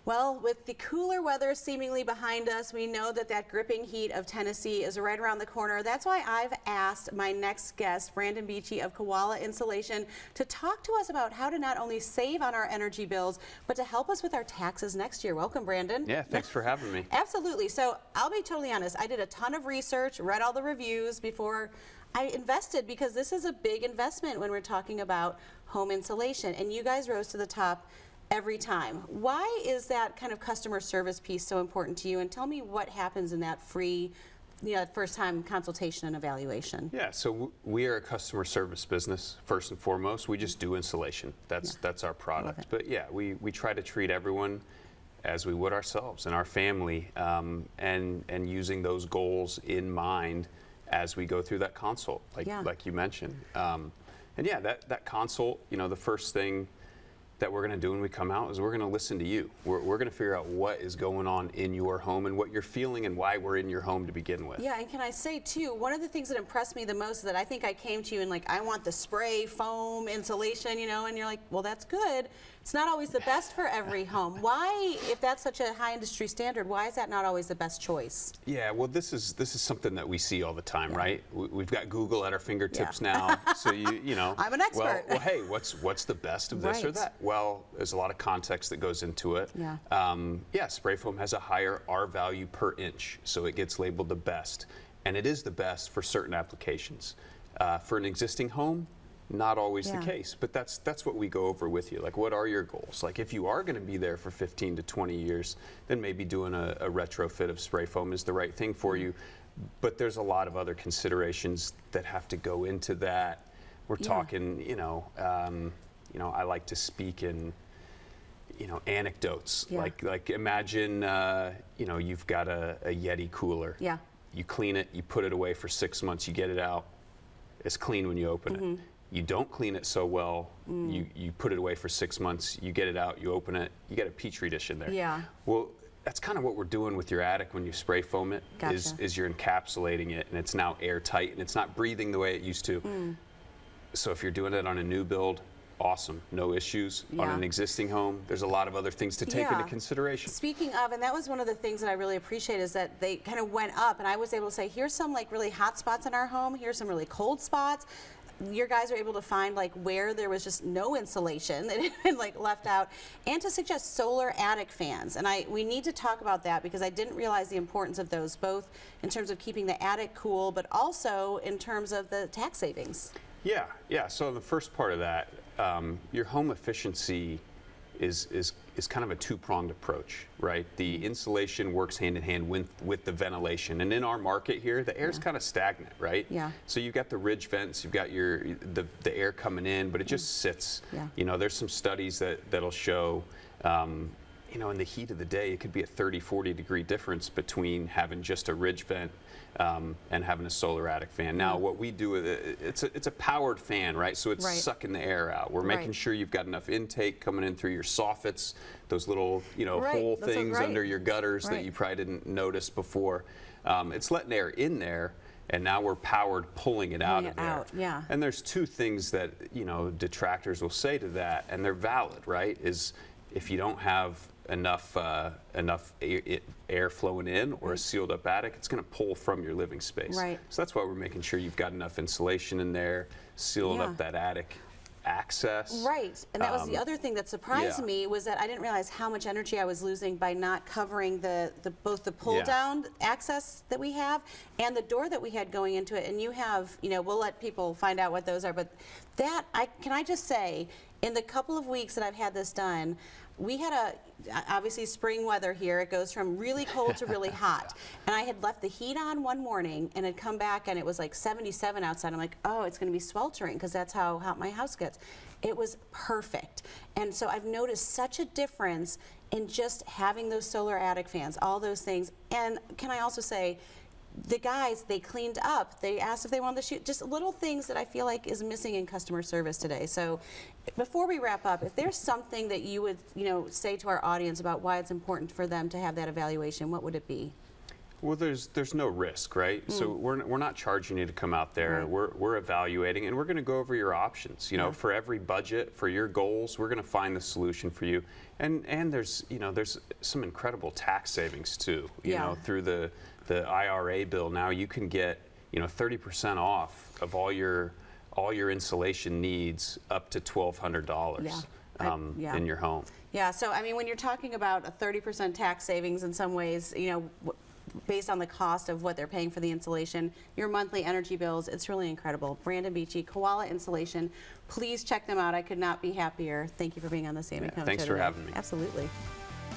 Well, with the cooler weather seemingly behind us, we know that that gripping heat of Tennessee is right around the corner. That's why I've asked my next guest, Brandon Beachy of Koala Insulation, to talk to us about how to not only save on our energy bills, but to help us with our taxes next year. Welcome, Brandon. Yeah, thanks for having me. Absolutely. So I'll be totally honest. I did a ton of research, read all the reviews before I invested, because this is a big investment when we're talking about home insulation, and you guys rose to the top every time. Why is that kind of customer service piece so important to you? And tell me what happens in that free, first time consultation and evaluation. Yeah, so we are a customer service business, first and foremost. We just do insulation. That's our product. But yeah, we try to treat everyone as we would ourselves and our family, and using those goals in mind as we go through that consult, like you mentioned. And yeah, that consult, the first thing that we're going to do when we come out is we're going to listen to you. We're going to figure out what is going on in your home and what you're feeling and why we're in your home to begin with. Yeah, and can I say too, one of the things that impressed me the most is that I think I came to you and like, I want the spray foam insulation, and you're like, well, that's good. It's not always the best for every home. Why, if that's such a high industry standard, why is that not always the best choice? Yeah, well, this is something that we see all the time, right? We've got Google at our fingertips now, so you know. I'm an expert. Well, hey, what's the best of this or that? Well, there's a lot of context that goes into it. Yeah. Spray foam has a higher R value per inch, so it gets labeled the best, and it is the best for certain applications. For an existing home, not always the case, but that's what we go over with you. Like, what are your goals? Like, if you are going to be there for 15 to 20 years, then maybe doing a retrofit of spray foam is the right thing for you. But there's a lot of other considerations that have to go into that. We're talking, I like to speak in, anecdotes. Like imagine, you've got a Yeti cooler. Yeah. You clean it, you put it away for 6 months, you get it out. It's clean when you open it. You don't clean it so well, you put it away for 6 months, you get it out, you open it, you get a Petri dish in there. Yeah. Well, that's kind of what we're doing with your attic when you spray foam it, is you're encapsulating it, and it's now airtight, and it's not breathing the way it used to. So if you're doing it on a new build, awesome, no issues. On an existing home, there's a lot of other things to take into consideration. Speaking of, and that was one of the things that I really appreciate, is that they kind of went up, and I was able to say, here's some like really hot spots in our home, here's some really cold spots. Your guys are able to find like where there was just no insulation that had been like left out, and to suggest solar attic fans. And we need to talk about that, because I didn't realize the importance of those, both in terms of keeping the attic cool, but also in terms of the tax savings. Yeah. So the first part of that, your home efficiency is kind of a two-pronged approach, right? The insulation works hand in hand with the ventilation, and in our market here, the air is kind of stagnant, right? Yeah. So you've got the ridge vents, you've got the air coming in, but it just sits. Yeah. There's some studies that'll show, in the heat of the day, it could be a 30-40 degree difference between having just a ridge vent and having a solar attic fan. Now, what we do, it's a powered fan, right? So it's sucking the air out. We're making sure you've got enough intake coming in through your soffits, those little, hole things under your gutters that you probably didn't notice before. It's letting air in there, and now we're powered pulling it out of there. Yeah. And there's two things that, detractors will say to that, and they're valid, right? Is if you don't have enough air flowing in, or a sealed up attic, it's going to pull from your living space. Right. So that's why we're making sure you've got enough insulation in there, sealing up that attic access. Right, and that was the other thing that surprised me, was that I didn't realize how much energy I was losing by not covering both the pull down access that we have and the door that we had going into it. And you have, we'll let people find out what those are, but can I just say, in the couple of weeks that I've had this done, we had obviously spring weather here. It goes from really cold to really hot. And I had left the heat on one morning and had come back and it was like 77 outside. I'm like, oh, it's going to be sweltering, because that's how hot my house gets. It was perfect. And so I've noticed such a difference in just having those solar attic fans, all those things. And can I also say, the guys, they cleaned up. They asked if they wanted to shoot, just little things that I feel like is missing in customer service today. So before we wrap up, if there's something that you would, say to our audience about why it's important for them to have that evaluation, what would it be? Well, there's no risk, right? So we're not charging you to come out there. Right. We're evaluating, and we're going to go over your options. You know, for every budget, for your goals, we're going to find the solution for you. And there's there's some incredible tax savings too. You know, through the IRA bill now, you can get 30% off of all your insulation needs up to $1,200 in your home. Yeah, so I mean, when you're talking about a 30% tax savings in some ways, based on the cost of what they're paying for the insulation, your monthly energy bills, it's really incredible. Brandon Beachy, Koala Insulation. Please check them out. I could not be happier. Thank you for being on the Sami Show. Thanks for having me. Absolutely.